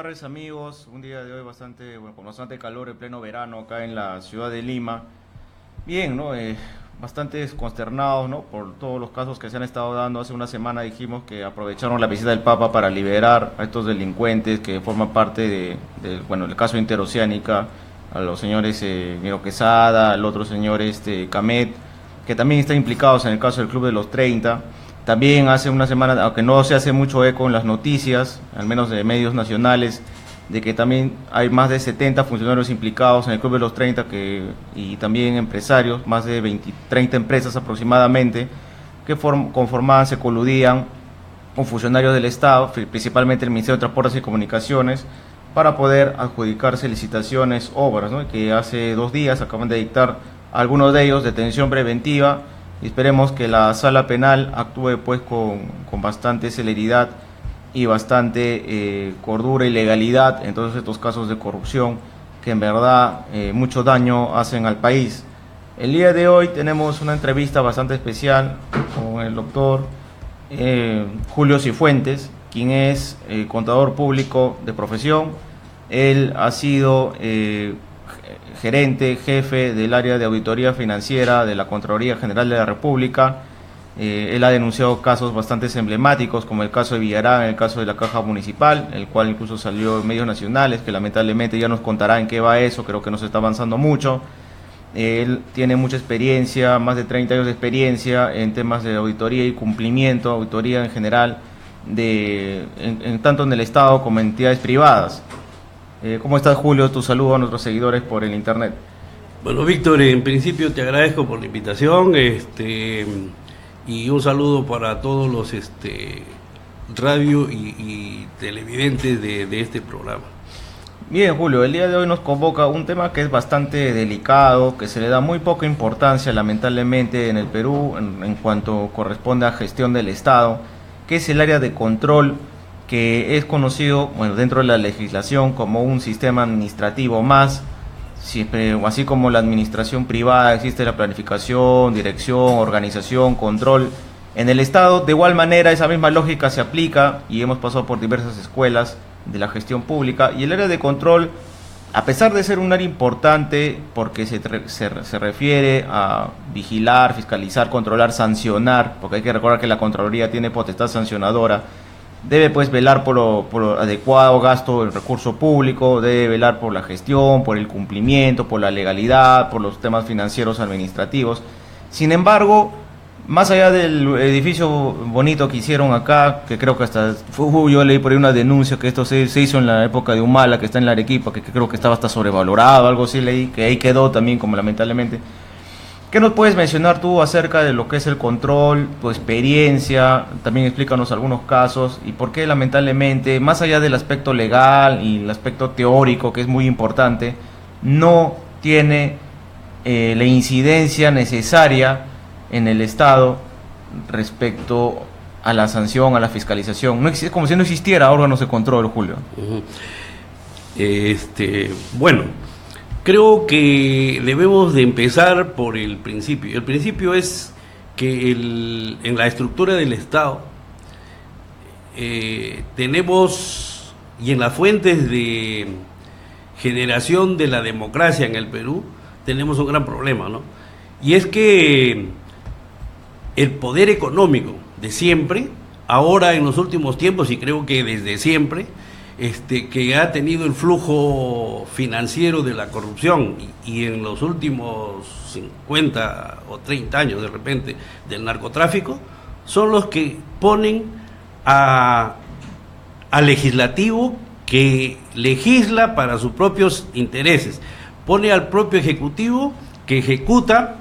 tardes, amigos. Un día de hoy con bastante calor en pleno verano acá en la ciudad de Lima. Bien, ¿no? Bastante consternados, ¿no? Por todos los casos que se han estado dando. Hace una semana dijimos que aprovecharon la visita del Papa para liberar a estos delincuentes que forman parte el caso Interoceánica, a los señores Miro Quesada, al otro señor Camet, que también están implicados en el caso del Club de los 30. También hace una semana, aunque no se hace mucho eco en las noticias, al menos de medios nacionales, de que también hay más de 70 funcionarios implicados en el Club de los 30 y también empresarios, más de 30 empresas aproximadamente, que conformaban, se coludían con funcionarios del Estado, principalmente el Ministerio de Transportes y Comunicaciones, para poder adjudicarse licitaciones, obras, ¿no? Que hace 2 días acaban de dictar algunos de ellos detención preventiva. Y esperemos que la sala penal actúe pues con bastante celeridad y bastante cordura y legalidad en todos estos casos de corrupción que en verdad mucho daño hacen al país. El día de hoy tenemos una entrevista bastante especial con el doctor Julio Cifuentes, quien es contador público de profesión. Él ha sido gerente, jefe del área de auditoría financiera de la Contraloría General de la República. Él ha denunciado casos bastante emblemáticos, como el caso de Villarán, el caso de la Caja Municipal, el cual incluso salió en medios nacionales, que lamentablemente ya nos contará en qué va eso. Creo que no se está avanzando mucho. Él tiene mucha experiencia, más de 30 años de experiencia en temas de auditoría y cumplimiento, auditoría en general, tanto en el Estado como en entidades privadas. ¿Cómo estás, Julio? Tu saludo a nuestros seguidores por el internet. Bueno, Víctor, en principio te agradezco por la invitación, y un saludo para todos los radio y televidentes de este programa. Bien, Julio, el día de hoy nos convoca un tema que es bastante delicado, que se le da muy poca importancia lamentablemente en el Perú en cuanto corresponde a gestión del Estado, que es el área de control, que es conocido, dentro de la legislación como un sistema administrativo más. Así como la administración privada existe la planificación, dirección, organización, control. En el Estado, de igual manera, esa misma lógica se aplica y hemos pasado por diversas escuelas de la gestión pública. Y el área de control, a pesar de ser un área importante porque se refiere a vigilar, fiscalizar, controlar, sancionar, porque hay que recordar que la Contraloría tiene potestad sancionadora, debe pues velar por lo adecuado gasto del recurso público, debe velar por la gestión, por el cumplimiento, por la legalidad, por los temas financieros administrativos. Sin embargo, más allá del edificio bonito que hicieron acá, que creo que yo leí por ahí una denuncia que esto se hizo en la época de Humala, que está en la Arequipa, que creo que estaba hasta sobrevalorado, algo así leí, que ahí quedó también como lamentablemente. ¿Qué nos puedes mencionar tú acerca de lo que es el control, tu experiencia? También explícanos algunos casos y por qué lamentablemente, más allá del aspecto legal y el aspecto teórico, que es muy importante, no tiene la incidencia necesaria en el Estado respecto a la sanción, a la fiscalización. No es como si no existiera órganos de control, Julio. Bueno, creo que debemos de empezar por el principio. El principio es que en la estructura del Estado tenemos, y en las fuentes de generación de la democracia en el Perú, tenemos un gran problema, ¿no? Y es que el poder económico de siempre, ahora en los últimos tiempos, y creo que desde siempre, que ha tenido el flujo financiero de la corrupción y en los últimos 50 o 30 años de repente del narcotráfico, son los que ponen al legislativo que legisla para sus propios intereses, pone al propio ejecutivo que ejecuta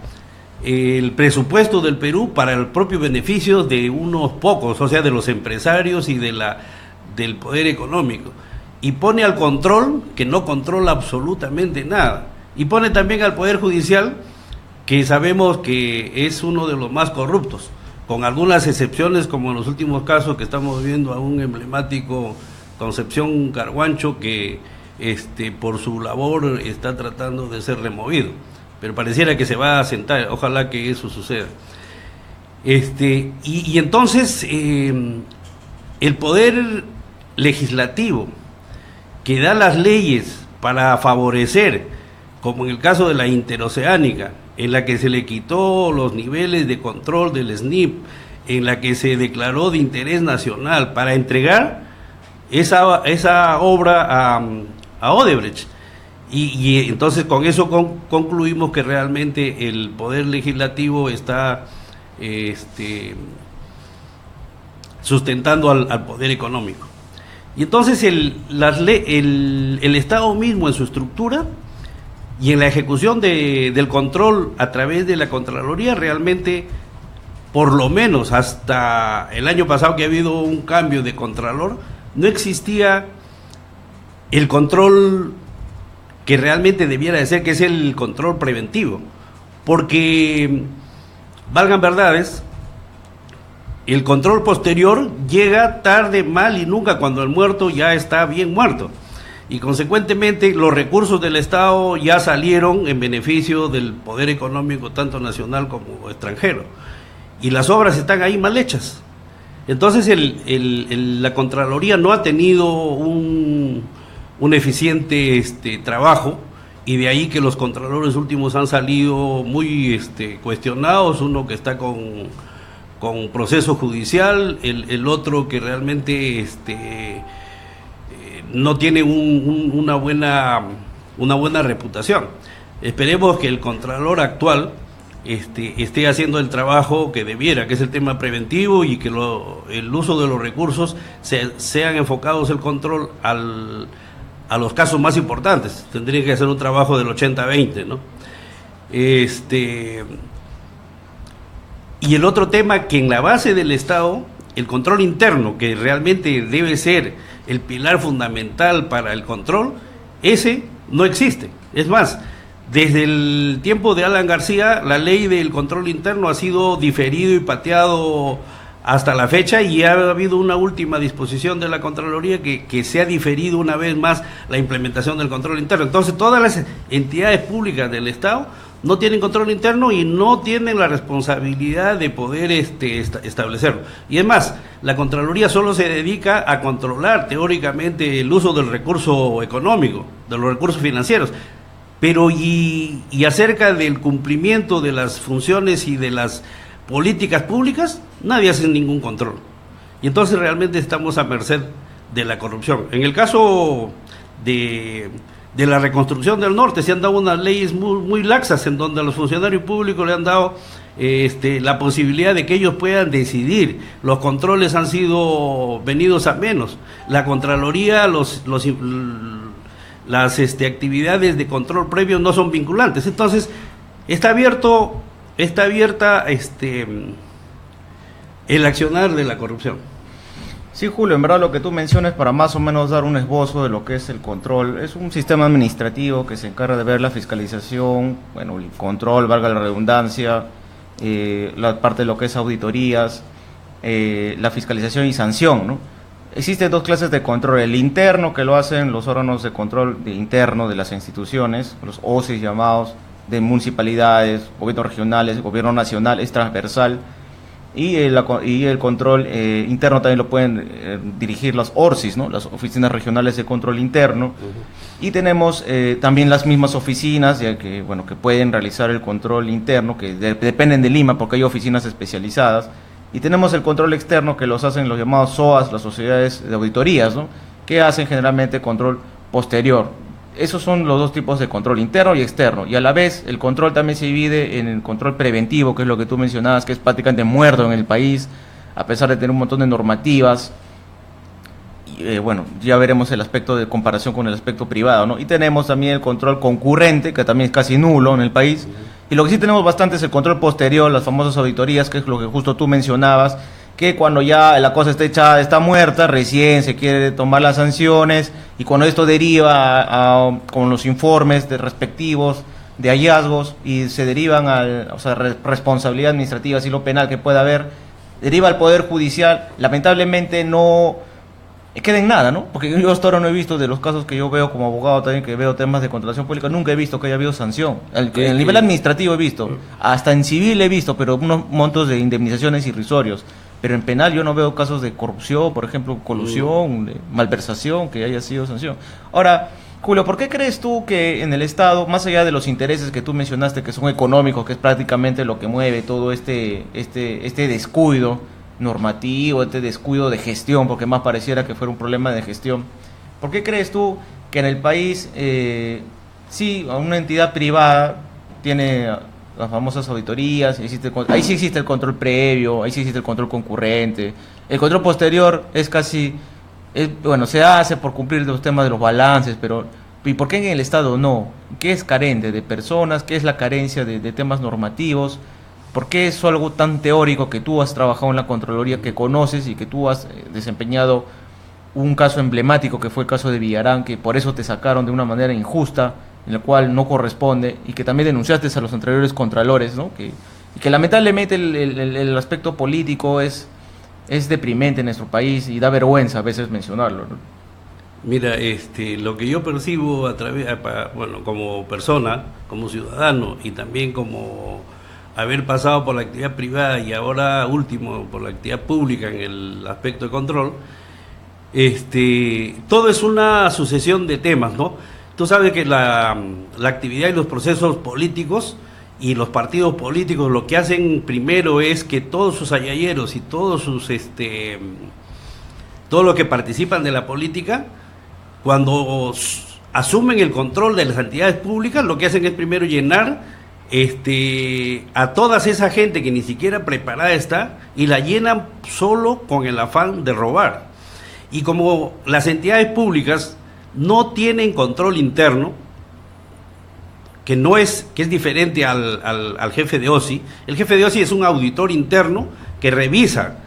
el presupuesto del Perú para el propio beneficio de unos pocos, o sea, de los empresarios y del poder económico, y pone al control que no controla absolutamente nada, y pone también al poder judicial, que sabemos que es uno de los más corruptos, con algunas excepciones como en los últimos casos que estamos viendo a un emblemático Concepción Carguancho que por su labor está tratando de ser removido, pero pareciera que se va a sentar, ojalá que eso suceda. Y entonces el poder legislativo que da las leyes para favorecer, como en el caso de la interoceánica, en la que se le quitó los niveles de control del SNIP, en la que se declaró de interés nacional para entregar esa obra a Odebrecht. Y entonces con eso concluimos que realmente el Poder Legislativo está sustentando al Poder Económico. Y entonces el Estado mismo en su estructura y en la ejecución del control a través de la Contraloría, realmente, por lo menos hasta el año pasado que ha habido un cambio de Contralor, no existía el control que realmente debiera de ser, que es el control preventivo. Porque, valgan verdades, el control posterior llega tarde, mal y nunca, cuando el muerto ya está bien muerto. Y consecuentemente los recursos del Estado ya salieron en beneficio del poder económico, tanto nacional como extranjero. Y las obras están ahí mal hechas. Entonces la Contraloría no ha tenido un eficiente trabajo, y de ahí que los contralores últimos han salido muy cuestionados, uno que está con proceso judicial, el otro que realmente no tiene una buena reputación. Esperemos que el contralor actual esté haciendo el trabajo que debiera, que es el tema preventivo, y que el uso de los recursos sean enfocados el control a los casos más importantes. Tendría que hacer un trabajo del 80-20, ¿no? Y el otro tema, que en la base del Estado, el control interno, que realmente debe ser el pilar fundamental para el control, ese no existe. Es más, desde el tiempo de Alan García, la ley del control interno ha sido diferido y pateado hasta la fecha, y ha habido una última disposición de la Contraloría que se ha diferido una vez más la implementación del control interno. Entonces, todas las entidades públicas del Estado no tienen control interno y no tienen la responsabilidad de poder establecerlo. Y es más, la Contraloría solo se dedica a controlar teóricamente el uso del recurso económico, de los recursos financieros, pero y acerca del cumplimiento de las funciones y de las políticas públicas, nadie hace ningún control. Y entonces realmente estamos a merced de la corrupción. En el caso de la reconstrucción del norte, se han dado unas leyes muy laxas, en donde a los funcionarios públicos le han dado la posibilidad de que ellos puedan decidir. Los controles han sido venidos a menos. La Contraloría, las actividades de control previo no son vinculantes. Entonces, está abierta el accionar de la corrupción. Sí, Julio, en verdad lo que tú mencionas, para más o menos dar un esbozo de lo que es el control, es un sistema administrativo que se encarga de ver la fiscalización, bueno, el control, valga la redundancia, la parte de lo que es auditorías, la fiscalización y sanción, ¿no? Existen dos clases de control: el interno, que lo hacen los órganos de control interno de las instituciones, los OSIs llamados, de municipalidades, gobiernos regionales, gobierno nacional, es transversal. Y el control interno también lo pueden dirigir las ORCIs, ¿no? Las oficinas regionales de control interno. Y tenemos también las mismas oficinas que pueden realizar el control interno, que dependen de Lima, porque hay oficinas especializadas. Y tenemos el control externo, que los hacen los llamados SOAS, las sociedades de auditorías, ¿no? Que hacen generalmente control posterior. Esos son los dos tipos de control, interno y externo. Y a la vez, el control también se divide en el control preventivo, que es lo que tú mencionabas, que es prácticamente muerto en el país, a pesar de tener un montón de normativas. Y, ya veremos el aspecto de comparación con el aspecto privado, ¿no? Y tenemos también el control concurrente, que también es casi nulo en el país. Y lo que sí tenemos bastante es el control posterior, las famosas auditorías, que es lo que justo tú mencionabas, que cuando ya la cosa está echada, está muerta, recién se quiere tomar las sanciones, y cuando esto deriva con los informes respectivos de hallazgos y se derivan responsabilidad administrativa, así lo penal que pueda haber, deriva al Poder Judicial, lamentablemente no queda en nada, ¿no? Porque yo hasta ahora no he visto, de los casos que yo veo como abogado también, que veo temas de contratación pública, nunca he visto que haya habido sanción. El nivel administrativo he visto, hasta en civil he visto, pero unos montos de indemnizaciones irrisorios. pero en penal yo no veo casos de corrupción, por ejemplo, colusión, de malversación, que haya sido sanción. Ahora, Julio, ¿por qué crees tú que en el Estado, más allá de los intereses que tú mencionaste, que son económicos, que es prácticamente lo que mueve todo este descuido normativo, este descuido de gestión, porque más pareciera que fuera un problema de gestión, ¿por qué crees tú que en el país, sí, una entidad privada tiene las famosas auditorías, ahí sí existe el control previo, ahí sí existe el control concurrente, el control posterior es casi, bueno, se hace por cumplir los temas de los balances, pero ¿y por qué en el Estado no? ¿Qué es carente de personas? ¿Qué es la carencia de temas normativos? ¿Por qué es algo tan teórico que tú has trabajado en la Contraloría, que conoces y que tú has desempeñado un caso emblemático que fue el caso de Villarán, que por eso te sacaron de una manera injusta, en la cual no corresponde, y que también denunciaste a los anteriores contralores, ¿no? Y que lamentablemente el aspecto político es deprimente en nuestro país y da vergüenza a veces mencionarlo, ¿no? Mira, lo que yo percibo a través, bueno, como persona, como ciudadano y también como haber pasado por la actividad privada y ahora último por la actividad pública en el aspecto de control, todo es una sucesión de temas, ¿no? Tú sabes que la actividad y los procesos políticos y los partidos políticos lo que hacen primero es que todos sus ayayeros y todos los que participan de la política, cuando asumen el control de las entidades públicas, lo que hacen es primero llenar a toda esa gente que ni siquiera preparada está, y la llenan solo con el afán de robar. Y como las entidades públicas no tienen control interno, que es diferente al jefe de OSI. El jefe de OSI es un auditor interno que revisa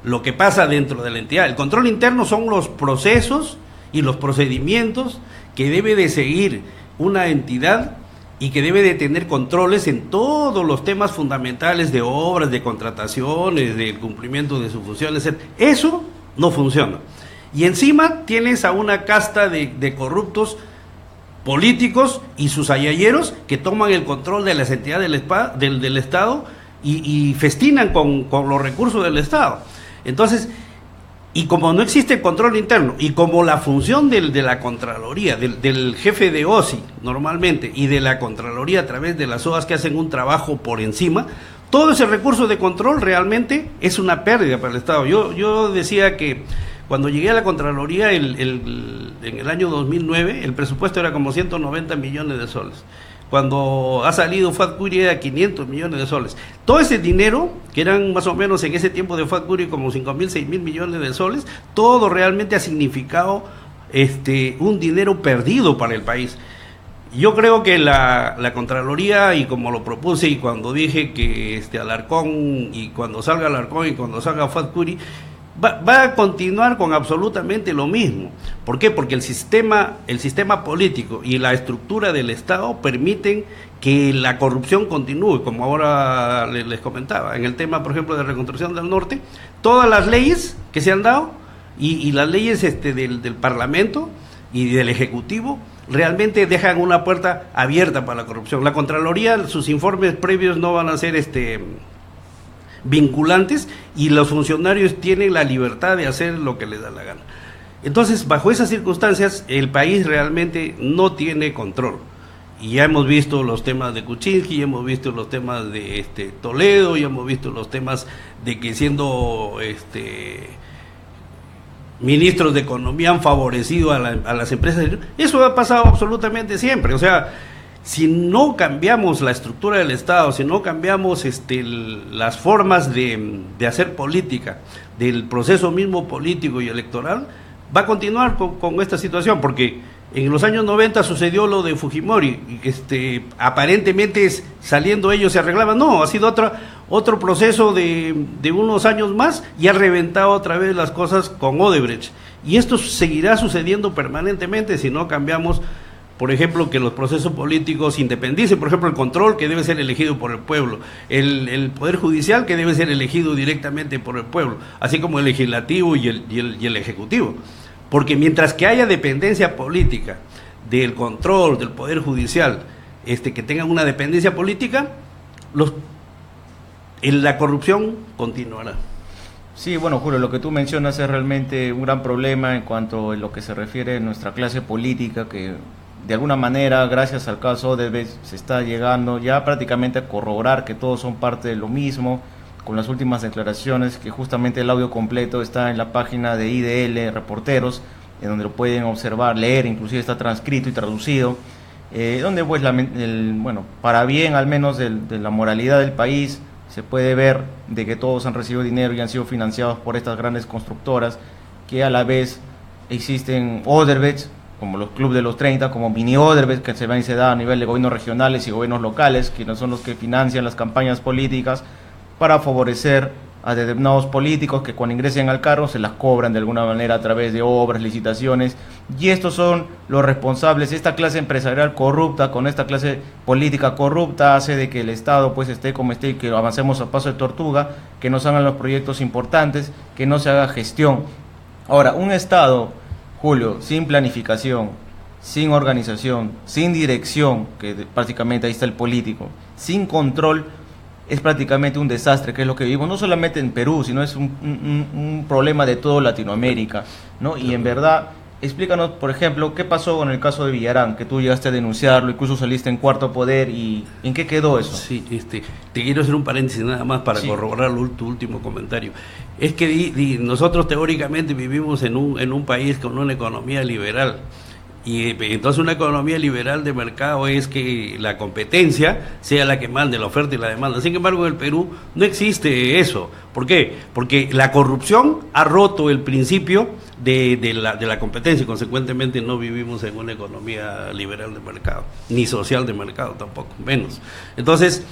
lo que pasa dentro de la entidad. El control interno son los procesos y los procedimientos que debe de seguir una entidad y que debe de tener controles en todos los temas fundamentales de obras, de contrataciones, del cumplimiento de sus funciones. Eso no funciona. Y encima tienes a una casta de corruptos políticos y sus ayayeros que toman el control de las entidades del Estado y festinan con los recursos del Estado. Entonces, y como no existe control interno, y como la función de la Contraloría, del jefe de OSI normalmente, y de la Contraloría a través de las OAS que hacen un trabajo por encima, todo ese recurso de control realmente es una pérdida para el Estado. Yo decía que cuando llegué a la Contraloría en el año 2009, el presupuesto era como 190 millones de soles. Cuando ha salido Fuad Curi era 500 millones de soles. Todo ese dinero, que eran más o menos en ese tiempo de Fuad Curi como 5.000, 6.000 millones de soles, todo realmente ha significado un dinero perdido para el país. Yo creo que la Contraloría, y como lo propuse y cuando dije que Alarcón, y cuando salga Alarcón y cuando salga Fuad Curi, va a continuar con absolutamente lo mismo. ¿Por qué? Porque el sistema político y la estructura del Estado permiten que la corrupción continúe, como ahora les comentaba. En el tema, por ejemplo, de reconstrucción del norte, todas las leyes que se han dado y las leyes del Parlamento y del Ejecutivo realmente dejan una puerta abierta para la corrupción. La Contraloría, sus informes previos no van a ser vinculantes, y los funcionarios tienen la libertad de hacer lo que les da la gana. Entonces, bajo esas circunstancias, el país realmente no tiene control. Y ya hemos visto los temas de Kuczynski, ya hemos visto los temas de Toledo, ya hemos visto los temas de que siendo ministros de Economía han favorecido a las empresas. Eso ha pasado absolutamente siempre. O sea, si no cambiamos la estructura del Estado, si no cambiamos las formas de hacer política, del proceso mismo político y electoral, va a continuar con esta situación, porque en los años 90 sucedió lo de Fujimori, aparentemente saliendo ellos se arreglaban. No, ha sido otro proceso de unos años más, y ha reventado otra vez las cosas con Odebrecht. Y esto seguirá sucediendo permanentemente si no cambiamos, por ejemplo, que los procesos políticos independicen, por ejemplo, el control, que debe ser elegido por el pueblo, el Poder Judicial, que debe ser elegido directamente por el pueblo, así como el Legislativo y el Ejecutivo. Porque mientras que haya dependencia política del control del Poder Judicial, que tengan una dependencia política, la corrupción continuará. Sí, bueno, Julio, lo que tú mencionas es realmente un gran problema en cuanto a lo que se refiere a nuestra clase política, que de alguna manera, gracias al caso Odebrecht, se está llegando ya prácticamente a corroborar que todos son parte de lo mismo, con las últimas declaraciones, que justamente el audio completo está en la página de IDL Reporteros, en donde lo pueden observar, leer, inclusive está transcrito y traducido, donde pues bueno, para bien al menos de la moralidad del país, se puede ver de que todos han recibido dinero y han sido financiados por estas grandes constructoras, que a la vez existen Odebrecht, como los clubes de los 30, como mini Odebrecht, que se da a nivel de gobiernos regionales y gobiernos locales, quienes son los que financian las campañas políticas para favorecer a determinados políticos que cuando ingresen al cargo se las cobran de alguna manera a través de obras, licitaciones, y estos son los responsables. Esta clase empresarial corrupta, con esta clase política corrupta, hace de que el Estado pues esté como esté y que avancemos a paso de tortuga, que no se hagan los proyectos importantes, que no se haga gestión. Ahora, un Estado, Julio, sin planificación, sin organización, sin dirección, que prácticamente ahí está el político, sin control, es prácticamente un desastre, que es lo que vivimos, no solamente en Perú, sino es un problema de toda Latinoamérica, ¿no? Y en verdad, explícanos, por ejemplo, qué pasó con el caso de Villarán, que tú llegaste a denunciarlo, incluso saliste en Cuarto Poder, y ¿en qué quedó eso? Sí, te quiero hacer un paréntesis nada más para corroborar tu último comentario. Es que nosotros teóricamente vivimos en un país con una economía liberal. Y entonces una economía liberal de mercado es que la competencia sea la que mande la oferta y la demanda. Sin embargo, en el Perú no existe eso. ¿Por qué? Porque la corrupción ha roto el principio de la competencia y consecuentemente no vivimos en una economía liberal de mercado, ni social de mercado tampoco, menos. Entonces,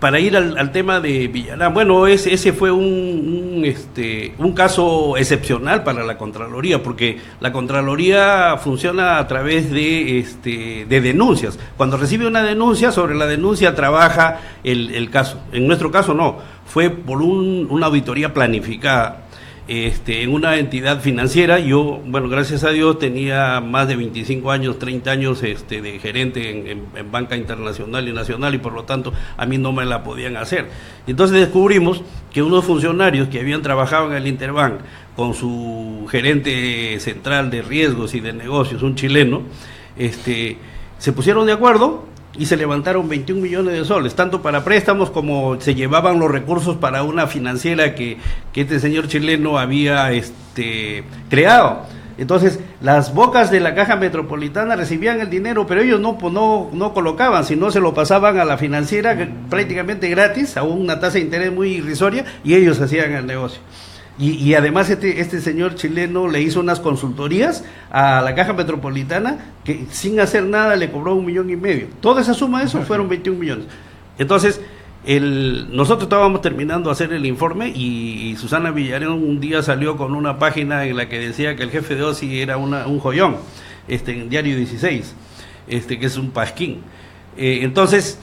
para ir al tema de Villarán, bueno, ese fue un caso excepcional para la Contraloría, porque la Contraloría funciona a través de denuncias. Cuando recibe una denuncia, sobre la denuncia trabaja el caso. En nuestro caso no, fue por una auditoría planificada. En una entidad financiera. Yo, bueno, gracias a Dios tenía más de 25 años, 30 años de gerente en banca internacional y nacional, y por lo tanto a mí no me la podían hacer. Entonces descubrimos que unos funcionarios que habían trabajado en el Interbank con su gerente central de riesgos y de negocios, un chileno, se pusieron de acuerdo y se levantaron 21 millones de soles, tanto para préstamos como se llevaban los recursos para una financiera que este señor chileno había creado. Entonces, las bocas de la Caja Metropolitana recibían el dinero, pero ellos no colocaban, sino se lo pasaban a la financiera prácticamente gratis, a una tasa de interés muy irrisoria, y ellos hacían el negocio. Y además este señor chileno le hizo unas consultorías a la Caja Metropolitana que sin hacer nada le cobró 1,5 millones. Toda esa suma de eso fueron 21 millones. Entonces, nosotros estábamos terminando de hacer el informe y Susana Villarán un día salió con una página en la que decía que el jefe de OSI era un joyón, en Diario 16, que es un pasquín. Entonces,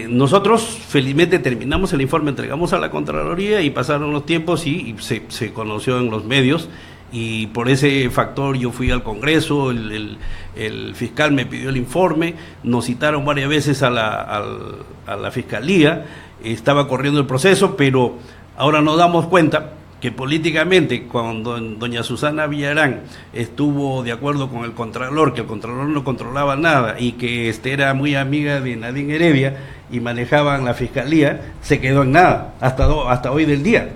nosotros felizmente terminamos el informe, entregamos a la Contraloría y pasaron los tiempos y se conoció en los medios, y por ese factor yo fui al Congreso, el fiscal me pidió el informe, nos citaron varias veces a la Fiscalía, estaba corriendo el proceso, pero ahora nos damos cuenta que políticamente, cuando doña Susana Villarán estuvo de acuerdo con el Contralor, que el Contralor no controlaba nada y que era muy amiga de Nadine Heredia y manejaban la Fiscalía, se quedó en nada, hasta hoy del día.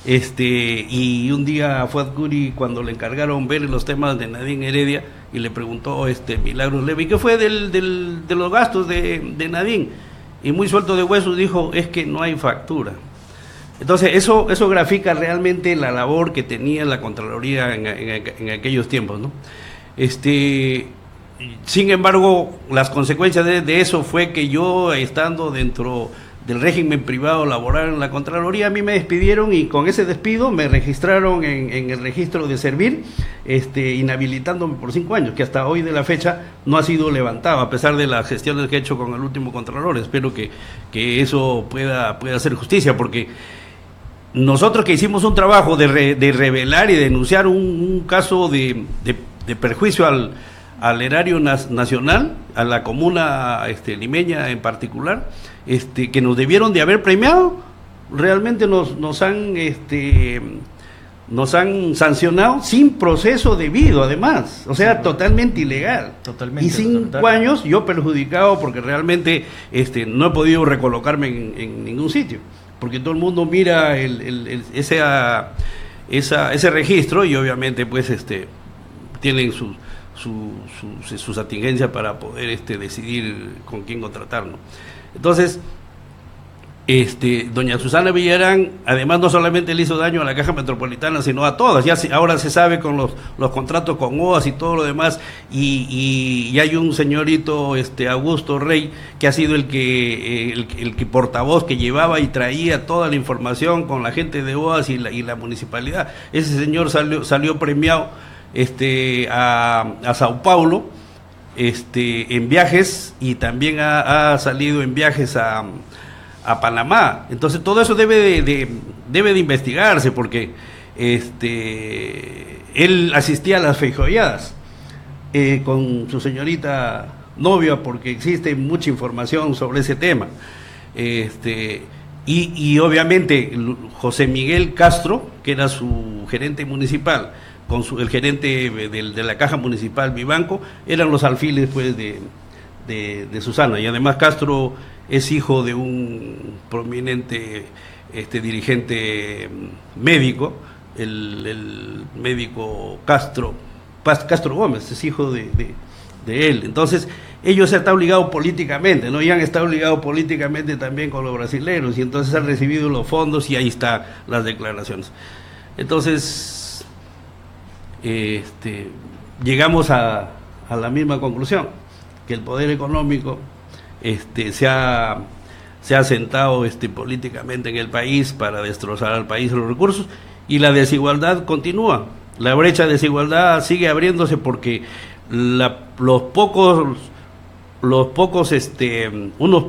Y un día fue a Curi cuando le encargaron ver los temas de Nadine Heredia y le preguntó Milagros Levy, ¿qué fue de los gastos de Nadine? Y muy suelto de huesos dijo, es que no hay factura. Entonces, eso grafica realmente la labor que tenía la Contraloría en aquellos tiempos, ¿no? Sin embargo, las consecuencias de eso fue que yo, estando dentro del régimen privado laboral en la Contraloría, a mí me despidieron y con ese despido me registraron en el registro de servir, inhabilitándome por 5 años, que hasta hoy de la fecha no ha sido levantado, a pesar de las gestiones que he hecho con el último Contralor. Espero que eso pueda hacer justicia, porque nosotros que hicimos un trabajo de revelar y denunciar un caso de perjuicio al erario nacional, a la comuna limeña en particular, que nos debieron de haber premiado, realmente nos han sancionado sin proceso debido, además, o sea, totalmente ilegal. Totalmente. Y 5 años yo perjudicado porque realmente no he podido recolocarme en ningún sitio, porque todo el mundo mira ese registro y obviamente pues tienen sus atingencias para poder decidir con quién contratar, ¿no? Entonces, doña Susana Villarán, además no solamente le hizo daño a la Caja Metropolitana, sino a todas. Ahora se sabe con los contratos con OAS y todo lo demás, y hay un señorito, Augusto Rey, que ha sido el que portavoz, que llevaba y traía toda la información con la gente de OAS y la municipalidad. Ese señor salió premiado a Sao Paulo en viajes, y también ha salido en viajes a Panamá. Entonces todo eso debe de investigarse, porque él asistía a las feijoadas con su señorita novia, porque existe mucha información sobre ese tema. Y obviamente José Miguel Castro, que era su gerente municipal, con el gerente de la Caja Municipal Vivanco, eran los alfiles pues de Susana. Y además Castro es hijo de un prominente dirigente médico, el médico Castro Gómez, es hijo de él. Entonces ellos han estado ligados políticamente, ¿no? Y han estado ligados políticamente también con los brasileños, y entonces han recibido los fondos, y ahí están las declaraciones. Entonces llegamos a la misma conclusión, que el poder económico se ha sentado políticamente en el país para destrozar al país los recursos, y la desigualdad continúa. La brecha de desigualdad sigue abriéndose porque unos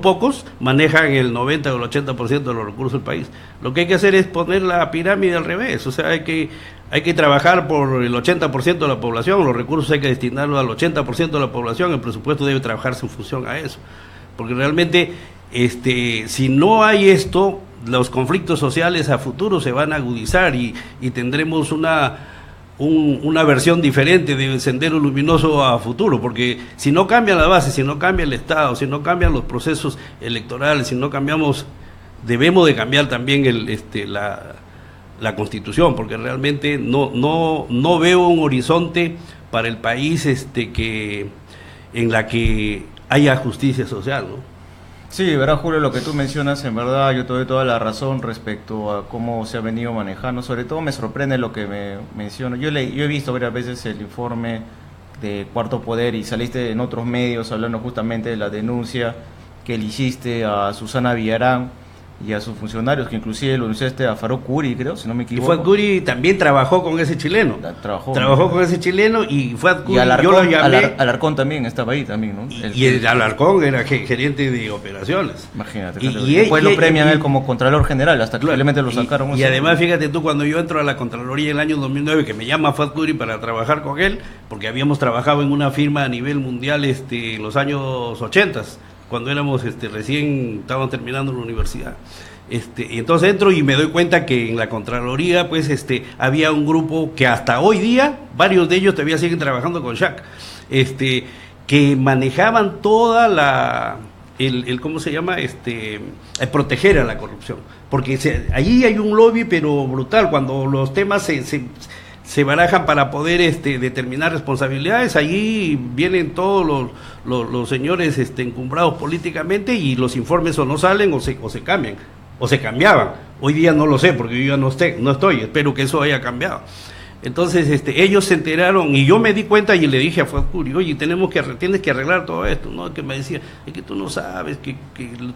pocos manejan el 90 o el 80% de los recursos del país. Lo que hay que hacer es poner la pirámide al revés, o sea, hay que trabajar por el 80% de la población, los recursos hay que destinarlos al 80% de la población, el presupuesto debe trabajarse en función a eso, porque realmente si no hay esto, los conflictos sociales a futuro se van a agudizar, y tendremos una versión diferente del Sendero Luminoso a futuro, porque si no cambia la base, si no cambia el Estado, si no cambian los procesos electorales, si no cambiamos, debemos de cambiar también la Constitución, porque realmente no veo un horizonte para el país en la que haya justicia social, ¿no? Sí, verá, Julio, lo que tú mencionas, en verdad yo te doy toda la razón respecto a cómo se ha venido manejando. Sobre todo me sorprende lo que me menciono. Yo he visto varias veces el informe de Cuarto Poder, y saliste en otros medios hablando justamente de la denuncia que le hiciste a Susana Villarán y a sus funcionarios, que inclusive lo denunciaste a Farouk Kuri, creo, si no me equivoco. Y Fuad Kuri también trabajó con ese chileno. Trabajó con ese chileno, y Fuad Kuri, yo lo llamé. Alarcón también estaba ahí también, ¿no? Y el Alarcón era gerente de operaciones. Imagínate. Y después lo premian él como Contralor General, hasta que realmente lo sacaron. Y además, fíjate tú, cuando yo entro a la Contraloría en el año 2009, que me llama Fuad Kuri para trabajar con él, porque habíamos trabajado en una firma a nivel mundial en los años 80, cuando éramos recién estábamos terminando la universidad. Y entonces entro y me doy cuenta que en la Contraloría pues había un grupo que hasta hoy día, varios de ellos todavía siguen trabajando con Shaq, que manejaban toda ¿cómo se llama? Proteger a la corrupción, porque allí hay un lobby pero brutal. Cuando los temas se barajan para poder determinar responsabilidades, allí vienen todos los señores encumbrados políticamente, y los informes o no salen o se cambian, o se cambiaban. Hoy día no lo sé, porque yo ya no estoy, espero que eso haya cambiado. Entonces ellos se enteraron, y yo me di cuenta y le dije a Fuad Kuri, oye, tienes que arreglar todo esto, ¿no? Que me decía, es que tú no sabes que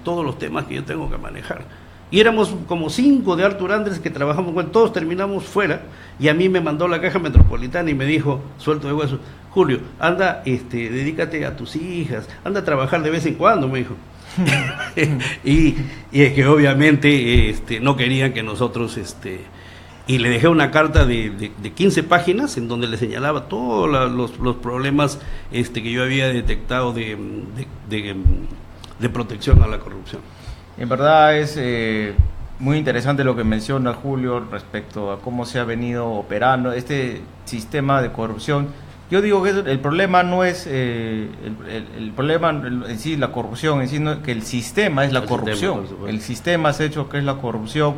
todos los temas que yo tengo que manejar. Y éramos como 5 de Arthur Andrés que trabajamos con él, todos terminamos fuera, y a mí me mandó la Caja Metropolitana y me dijo, suelto de hueso, Julio, anda, dedícate a tus hijas, anda a trabajar de vez en cuando, me dijo. y es que obviamente no querían que nosotros y le dejé una carta de 15 páginas en donde le señalaba todos los problemas que yo había detectado de protección a la corrupción. En verdad Muy interesante lo que menciona Julio respecto a cómo se ha venido operando este sistema de corrupción. Yo digo que el problema no es el problema en sí, la corrupción, en sí, no, que el sistema es la corrupción. El sistema ha hecho que es la corrupción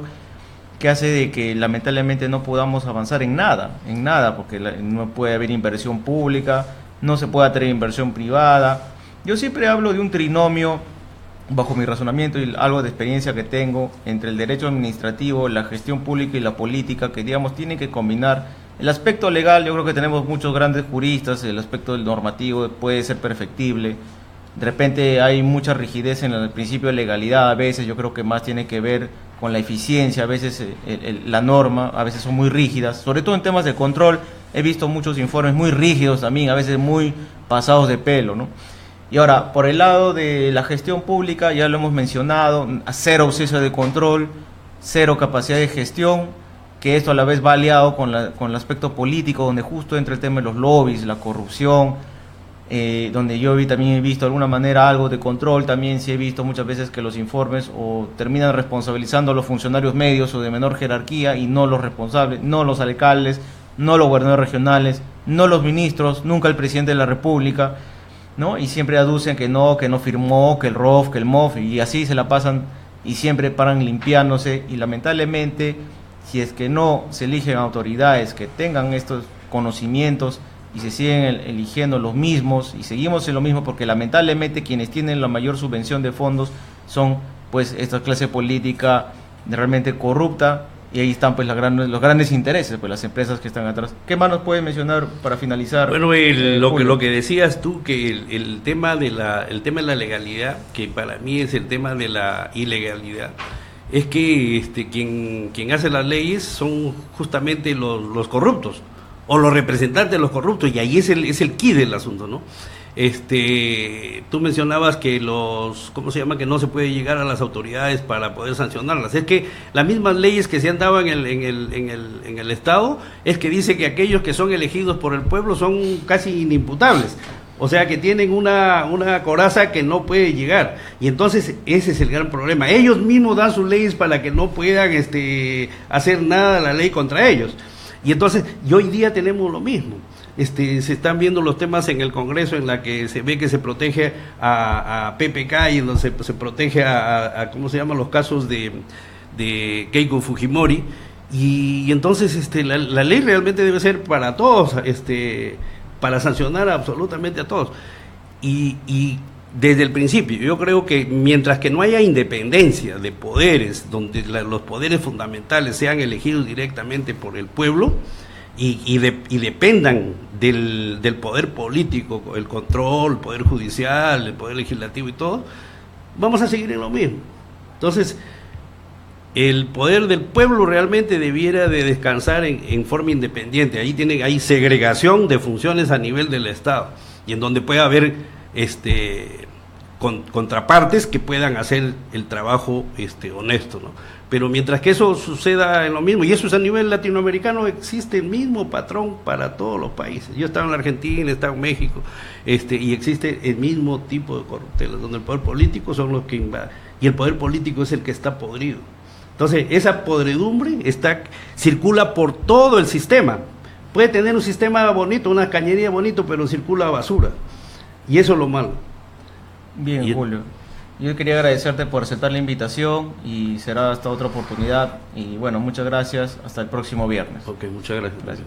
que hace de que lamentablemente no podamos avanzar en nada, porque no puede haber inversión pública, no se puede atraer inversión privada. Yo siempre hablo de un trinomio, bajo mi razonamiento y algo de experiencia que tengo, entre el derecho administrativo, la gestión pública y la política, que digamos tienen que combinar. El aspecto legal, yo creo que tenemos muchos grandes juristas, el aspecto del normativo puede ser perfectible. De repente hay mucha rigidez en el principio de legalidad, a veces yo creo que más tiene que ver con la eficiencia, a veces la norma, a veces son muy rígidas, sobre todo en temas de control. He visto muchos informes muy rígidos también, a veces muy pasados de pelo, ¿no? Y ahora, por el lado de la gestión pública, ya lo hemos mencionado, cero obseso de control, cero capacidad de gestión, que esto a la vez va aliado con el aspecto político, donde justo entra el tema de los lobbies, la corrupción, donde yo también he visto de alguna manera algo de control. También sí he visto muchas veces que los informes o terminan responsabilizando a los funcionarios medios o de menor jerarquía y no los responsables, no los alcaldes, no los gobernadores regionales, no los ministros, nunca el presidente de la República, ¿no? Y siempre aducen que no firmó, que el ROF, que el MOF, y así se la pasan y siempre paran limpiándose. Y lamentablemente, si es que no se eligen autoridades que tengan estos conocimientos y se siguen eligiendo los mismos y seguimos en lo mismo, porque lamentablemente quienes tienen la mayor subvención de fondos son pues esta clase política realmente corrupta, y ahí están pues los grandes intereses, pues las empresas que están atrás. ¿Qué más nos puede mencionar para finalizar? Bueno, lo que decías tú, que el tema de la legalidad, que para mí es el tema de la ilegalidad, es que quien hace las leyes son justamente los corruptos, o los representantes de los corruptos, y ahí es el quid del asunto, ¿no? Tú mencionabas que que no se puede llegar a las autoridades para poder sancionarlas. Es que las mismas leyes que se han dado en el Estado es que dice que aquellos que son elegidos por el pueblo son casi inimputables. O sea, que tienen una coraza que no puede llegar. Y entonces ese es el gran problema. Ellos mismos dan sus leyes para que no puedan hacer nada la ley contra ellos. Y entonces, y hoy día tenemos lo mismo. Se están viendo los temas en el Congreso en la que se ve que se protege a PPK, y donde se protege a ¿cómo se llaman los casos de Keiko Fujimori? Y entonces la ley realmente debe ser para todos, para sancionar absolutamente a todos. Y desde el principio, yo creo que mientras que no haya independencia de poderes, donde los poderes fundamentales sean elegidos directamente por el pueblo, y dependan del poder político, el control, el poder judicial, el poder legislativo y todo, vamos a seguir en lo mismo. Entonces, el poder del pueblo realmente debiera de descansar en forma independiente. Hay segregación de funciones a nivel del Estado, y en donde puede haber contrapartes que puedan hacer el trabajo honesto, ¿no? Pero mientras que eso suceda en lo mismo, y eso es a nivel latinoamericano, existe el mismo patrón para todos los países. Yo estaba en la Argentina, he estado en México, y existe el mismo tipo de corruptelas, donde el poder político son los que invaden, y el poder político es el que está podrido. Entonces, esa podredumbre circula por todo el sistema. Puede tener un sistema bonito, una cañería bonito, pero circula basura, y eso es lo malo. Bien, Julio. Yo quería agradecerte por aceptar la invitación, y será hasta otra oportunidad. Y bueno, muchas gracias. Hasta el próximo viernes. Ok, muchas gracias.